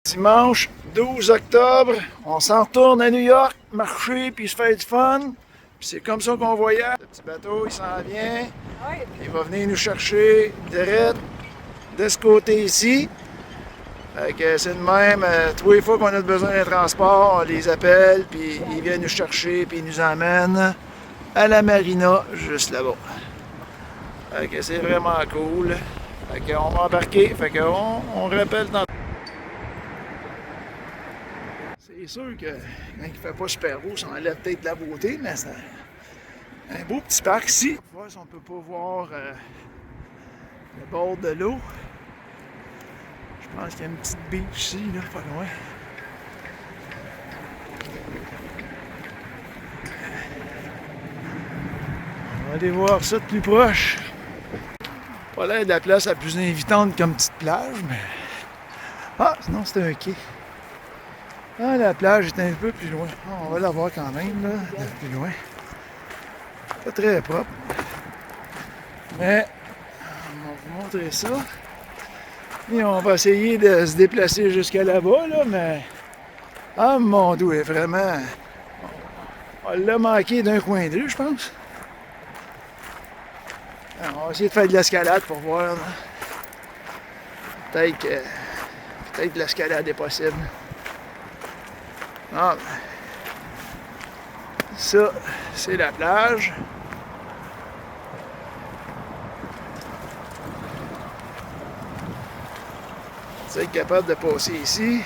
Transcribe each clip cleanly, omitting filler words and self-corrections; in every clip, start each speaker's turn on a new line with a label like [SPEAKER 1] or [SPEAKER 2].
[SPEAKER 1] Dimanche 12 octobre, on s'en retourne à New York, marcher puis se faire du fun. Puis c'est comme ça qu'on voyage. Le petit bateau, il s'en vient. Il va venir nous chercher direct de ce côté ici. Fait que c'est de même, tous les fois qu'on a besoin d'un transport, on les appelle, puis ils viennent nous chercher, puis ils nous emmènent à la marina, juste là-bas. Fait que c'est vraiment cool. Fait qu'on va embarquer, fait qu'on rappelle dans... C'est sûr que quand il fait pas super beau, ça enlève peut-être de la beauté, mais c'est un beau petit parc ici. On va voir si on peut pas voir le bord de l'eau. Je pense qu'il y a une petite beach ici, là, pas loin. On va aller voir ça de plus proche. Pas l'air de la place la plus invitante comme petite plage, mais... Ah, sinon c'était un quai. Ah, la plage est un peu plus loin. Ah, on va la voir quand même, là, de plus loin. Pas très propre. Mais, on va vous montrer ça. Et on va essayer de se déplacer jusqu'à là-bas, là, mais... Ah, mon Dieu, est vraiment... On l'a manqué d'un coin de rue, je pense. Alors, on va essayer de faire de l'escalade pour voir. Peut-être que l'escalade est possible. Ah, ça, c'est la plage. C'est être capable de passer ici.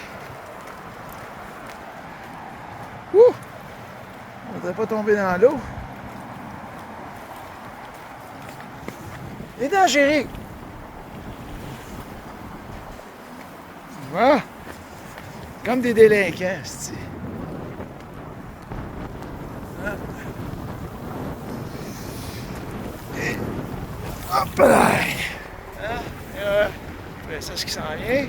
[SPEAKER 1] Ouh! On ne devrait pas tomber dans l'eau. Et dans chérie! Voilà! Comme des délinquants, c'est-tu. Hein? Et... Hop là! Hein? C'est ce qui s'en vient.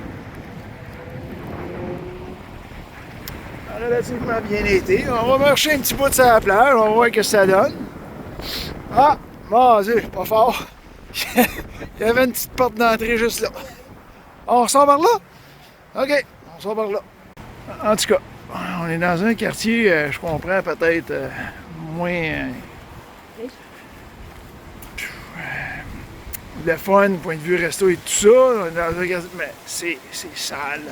[SPEAKER 1] Relativement bien été. On va marcher un petit bout de sa plage, on va voir ce que ça donne. Ah! Mon Dieu, pas fort. Il y avait une petite porte d'entrée juste là. On sort par là? OK, on sort par là. En tout cas, on est dans un quartier, je comprends, peut-être moins... le fun, point de vue resto et tout ça. On est dans un quartier, mais c'est sale.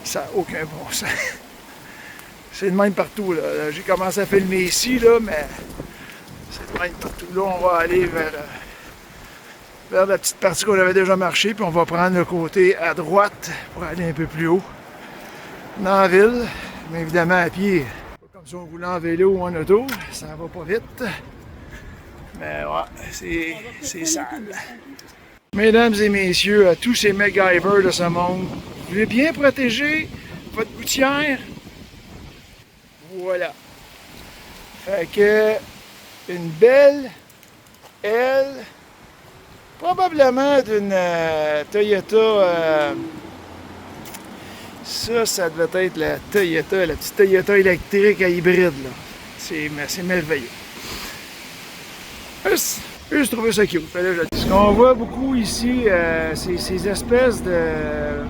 [SPEAKER 1] Ça n'a aucun bon sens. C'est de même partout, là. J'ai commencé à filmer ici, là, mais c'est de même partout. Là, on va aller vers la petite partie qu'on avait déjà marché, puis on va prendre le côté à droite pour aller un peu plus haut dans la ville, mais évidemment à pied. Pas comme si on voulait en vélo ou en auto, ça va pas vite. Mais ouais, c'est sale. Mesdames et messieurs, à tous ces MacGyver de ce monde, vous voulez bien protéger votre gouttière? Voilà. Fait que une belle aile, probablement d'une Toyota. Ça devait être la Toyota, la petite Toyota électrique à hybride, là. C'est merveilleux. Je trouvais ça cute. Ce qu'on voit beaucoup ici, c'est ces espèces de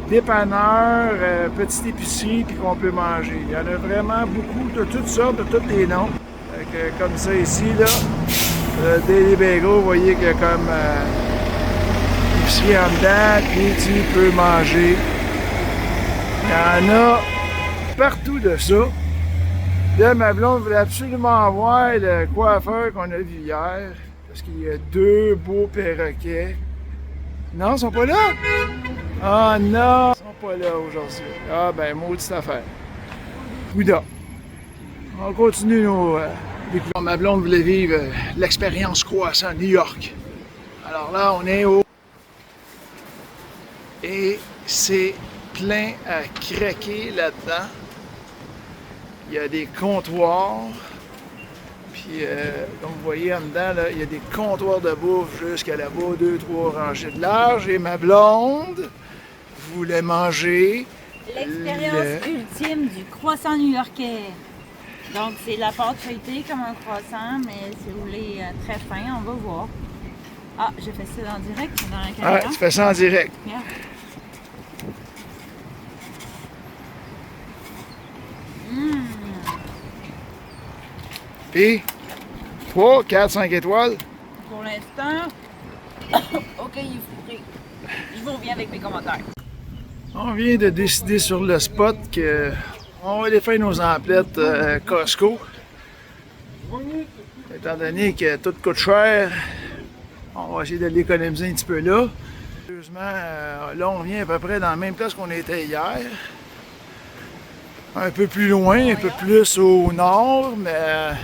[SPEAKER 1] dépanneurs, petites épiceries, puis qu'on peut manger. Il y en a vraiment beaucoup, de toutes sortes, de tous les noms. Comme ça ici, là, Daily Bagel, vous voyez qu'il y a comme épicerie en dedans, puis tu peux manger. Il y en a partout de ça. Là, ma blonde voulait absolument voir le coiffeur qu'on a vu hier, parce qu'il y a deux beaux perroquets. Non, ils sont pas là? Ah non, ils sont pas là aujourd'hui. Ah ben, maudite affaire. Ouda. On continue nos découvertes. Ma blonde voulait vivre l'expérience croissant New York. Alors là, on est au... Et c'est plein à craquer là-dedans. Il y a des comptoirs. Puis, comme vous voyez en dedans, là, il y a des comptoirs de bouffe jusqu'à là-bas, 2-3 rangées de large. Et ma blonde voulait manger
[SPEAKER 2] l'expérience ultime du croissant new-yorkais. Donc, c'est la pâte feuilletée comme un croissant, mais si vous voulez très fin, on va voir. Ah, j'ai fait ça en direct dans la caméra.
[SPEAKER 1] Ah, tu fais ça en direct.
[SPEAKER 2] Yeah.
[SPEAKER 1] Puis, 3, 4, 5 étoiles.
[SPEAKER 2] Pour l'instant, OK, il faut fourré. Je vous reviens avec mes commentaires.
[SPEAKER 1] On vient de décider sur le spot que on va aller faire nos emplettes Costco. Étant donné que tout coûte cher, on va essayer de l'économiser un petit peu là. Sérieusement, là on vient à peu près dans la même place qu'on était hier. Un peu plus loin, un peu plus au nord, mais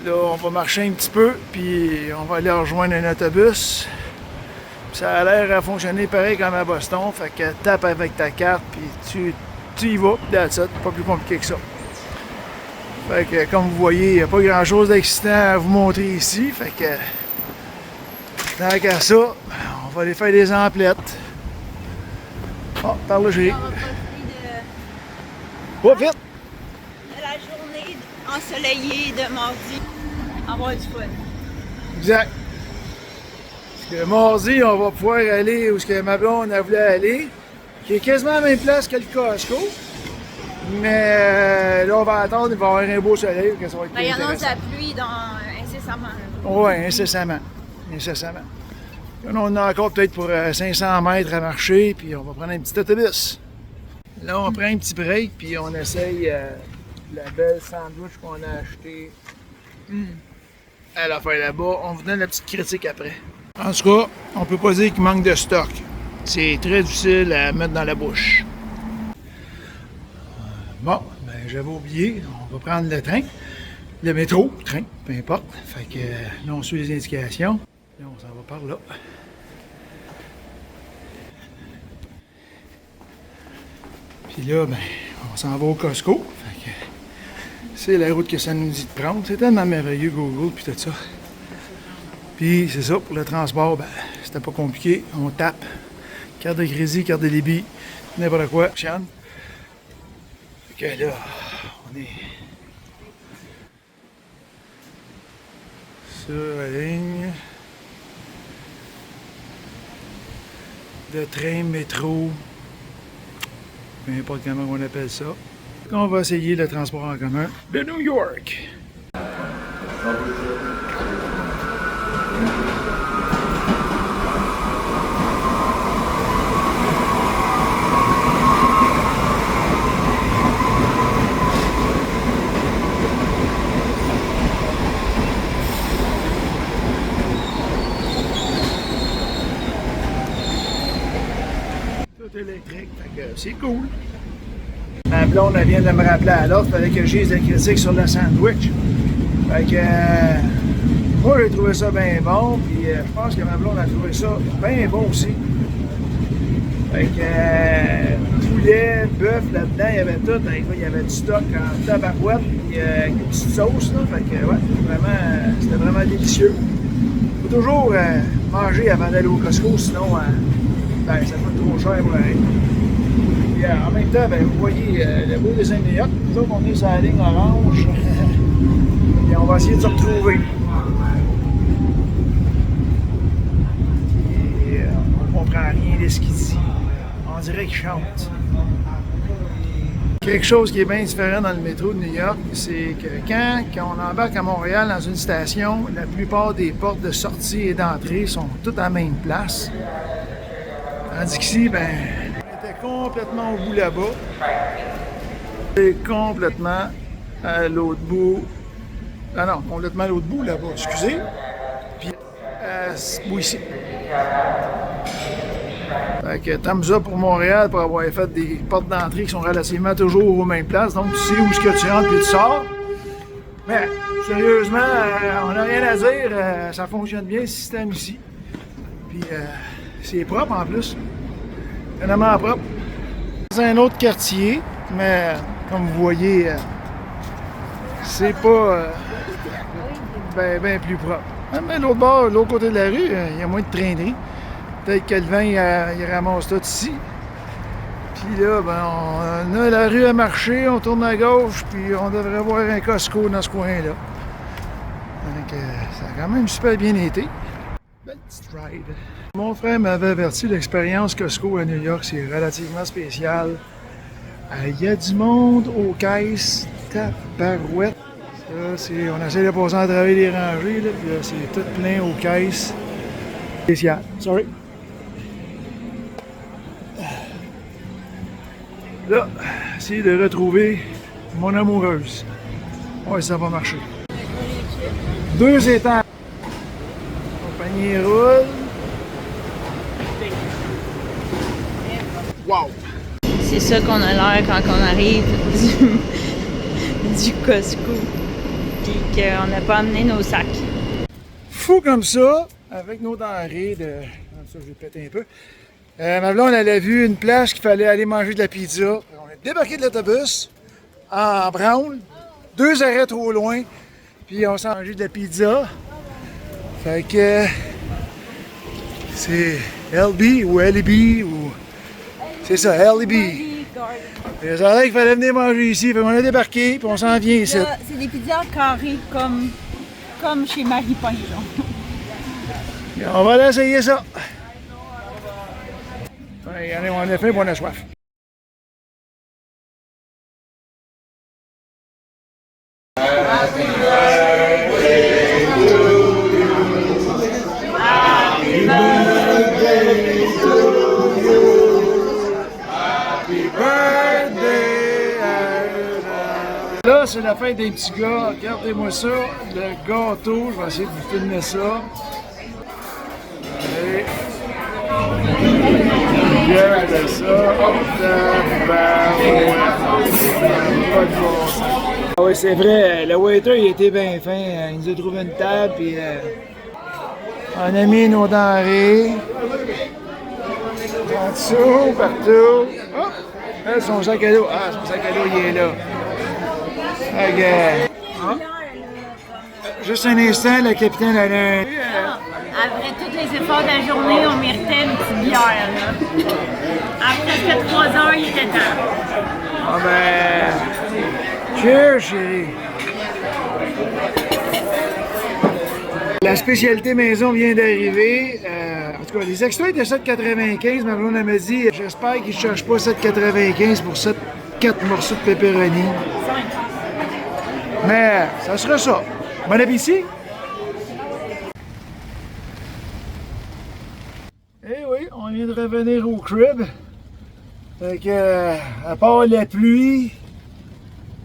[SPEAKER 1] là on va marcher un petit peu, puis on va aller rejoindre un autobus. Ça a l'air à fonctionner pareil comme à Boston, fait que tape avec ta carte, puis tu y vas, that's it, pas plus compliqué que ça. Fait que comme vous voyez, il n'y a pas grand chose d'excitant à vous montrer ici, fait que tant qu'à ça, on va aller faire des emplettes. Oh, par là j'ai.
[SPEAKER 2] On va profiter
[SPEAKER 1] Pas vite!
[SPEAKER 2] de la journée ensoleillée de mardi. Avoir du fun.
[SPEAKER 1] Exact. Parce que mardi, on va pouvoir aller où ce que ma blonde a voulu aller, qui est quasiment à la même place que le Costco. Mais là, on va attendre, il va y avoir un beau soleil, que ça va être
[SPEAKER 2] Il y annonce
[SPEAKER 1] intéressant.
[SPEAKER 2] la pluie incessamment.
[SPEAKER 1] Oui, incessamment. Incessamment. Là, on a encore peut-être pour 500 mètres à marcher, puis on va prendre un petit autobus. Là, on prend un petit break, puis on essaye la belle sandwich qu'on a acheté à la fin là-bas. On vous donne la petite critique après. En tout cas, on peut pas dire qu'il manque de stock. C'est très difficile à mettre dans la bouche. Bon, ben j'avais oublié, on va prendre le train, le métro, le train, peu importe. Fait que là, on suit les indications. Là, on s'en va par là. Puis là, ben, on s'en va au Costco. Fait que c'est la route que ça nous dit de prendre. C'est tellement merveilleux, Google, puis tout ça. Puis c'est ça, pour le transport, ben, c'était pas compliqué. On tape. Carte de crédit, carte de débit, n'importe quoi. Fait que là, on est sur la ligne de train, métro, peu importe comment on appelle ça. On va essayer le transport en commun de New York. Électrique, fait que c'est cool. Ma blonde, elle vient de me rappeler à l'autre, il fallait que j'ai des critiques sur le sandwich. Fait que moi j'ai trouvé ça bien bon, puis je pense que ma blonde a trouvé ça bien bon aussi. Fait que poulet, bœuf, là-dedans, il y avait tout, il y avait du stock en tabarouette, puis avec des petites sauces, là. Fait que ouais, c'était vraiment délicieux. Il faut toujours manger avant d'aller au Costco, sinon ben, ça coûte trop cher pour aller. Puis en même temps, ben, vous voyez le beau dessin de New York. Nous autres, on est sur la ligne orange. Et on va essayer de se retrouver. Et on comprend rien de ce qu'il dit. On dirait qu'il chante. Quelque chose qui est bien différent dans le métro de New York, c'est que quand on embarque à Montréal dans une station, la plupart des portes de sortie et d'entrée sont toutes à la même place. Tandis qu'ici, ben, on était complètement au bout là-bas. Et complètement à l'autre bout. Ah non, complètement à l'autre bout là-bas, excusez. Puis à ce bout ici. Fait que thumbs up pour Montréal pour avoir fait des portes d'entrée qui sont relativement toujours aux mêmes places. Donc tu sais où est-ce que tu rentres puis tu sors. Mais sérieusement, on n'a rien à dire. Ça fonctionne bien le système ici. Puis c'est propre en plus. Vraiment propre. C'est un autre quartier, mais comme vous voyez, c'est pas ben plus propre. Mais l'autre bord, l'autre côté de la rue, il y a moins de traîneries. Peut-être que le vent, il ramasse tout ici. Puis là, ben, on a la rue à marcher, on tourne à gauche, puis on devrait avoir un Costco dans ce coin-là. Donc, ça a quand même super bien été. Belle petite ride. Mon frère m'avait averti, l'expérience Costco à New York, c'est relativement spécial. Il y a du monde aux caisses, tabarouette. On essaie de passer en travail les rangées, là, puis là, c'est tout plein aux caisses. Spécial. Sorry. Là, essayer de retrouver mon amoureuse. Ouais, ça va marcher. 2 étages. Mon panier roule. Wow!
[SPEAKER 2] C'est ça qu'on a l'air quand on arrive du Costco. Puis qu'on n'a pas amené nos sacs.
[SPEAKER 1] Fou comme ça, avec nos denrées de... Ça, je vais péter un peu. Ma blonde, elle a vu une plage qu'il fallait aller manger de la pizza. On est débarqué de l'autobus en branle, 2 arrêts trop loin, puis on s'est mangé de la pizza. Fait que c'est LB ou LB ou... C'est ça, LB. Et ça a l'air qu'il fallait venir manger ici. Fait qu'on a débarqué, puis on s'en vient ici.
[SPEAKER 2] C'est des pizzas carrées comme chez Marie-Pain, genre.
[SPEAKER 1] Et on va aller essayer ça. Ouais, on a faim, puis on a soif. Là, c'est la fête des petits gars. Regardez-moi ça. Le gâteau, je vais essayer de vous filmer ça. Allez. Regardez ça. Pas de bon sens. Ah oui, c'est vrai. Le waiter, il était bien fin. Il nous a trouvé une table, puis on a mis nos denrées. En dessous, partout. Oh! Là, son sac à dos. Ah, son sac à dos, il est là. Regarde. Ah. Juste un instant, le capitaine a un...
[SPEAKER 2] Après tous les efforts de la journée, on méritait une petite bière, là. Après presque 3 heures, il était temps.
[SPEAKER 1] Ah ben... Cheers, chérie. La spécialité maison vient d'arriver. En tout cas, les extras étaient 7,95. Ma blonde m'a dit, j'espère qu'ils ne cherchent pas 7,95 pour 4 morceaux de pepperoni. Mais ça sera ça. Bon appétit! Eh oui, on vient de revenir au crib. Fait que, à part la pluie,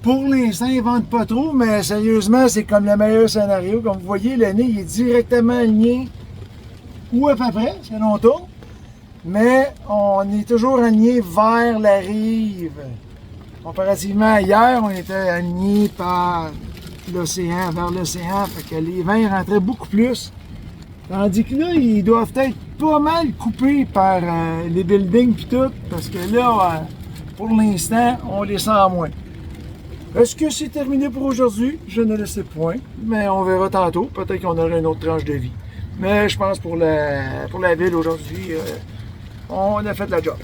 [SPEAKER 1] pour l'instant, ils ne vendent pas trop, mais sérieusement, c'est comme le meilleur scénario. Comme vous voyez, le nez il est directement aligné, ou à peu près, c'est longtemps. Mais on est toujours aligné vers la rive. Comparativement à hier, on était aligné par l'océan, vers l'océan. Fait que les vents rentraient beaucoup plus. Tandis que là, ils doivent être pas mal coupés par les buildings pis tout. Parce que là, pour l'instant, on les sent moins. Est-ce que c'est terminé pour aujourd'hui? Je ne le sais point. Mais on verra tantôt. Peut-être qu'on aura une autre tranche de vie. Mais je pense pour la ville aujourd'hui, on a fait la job.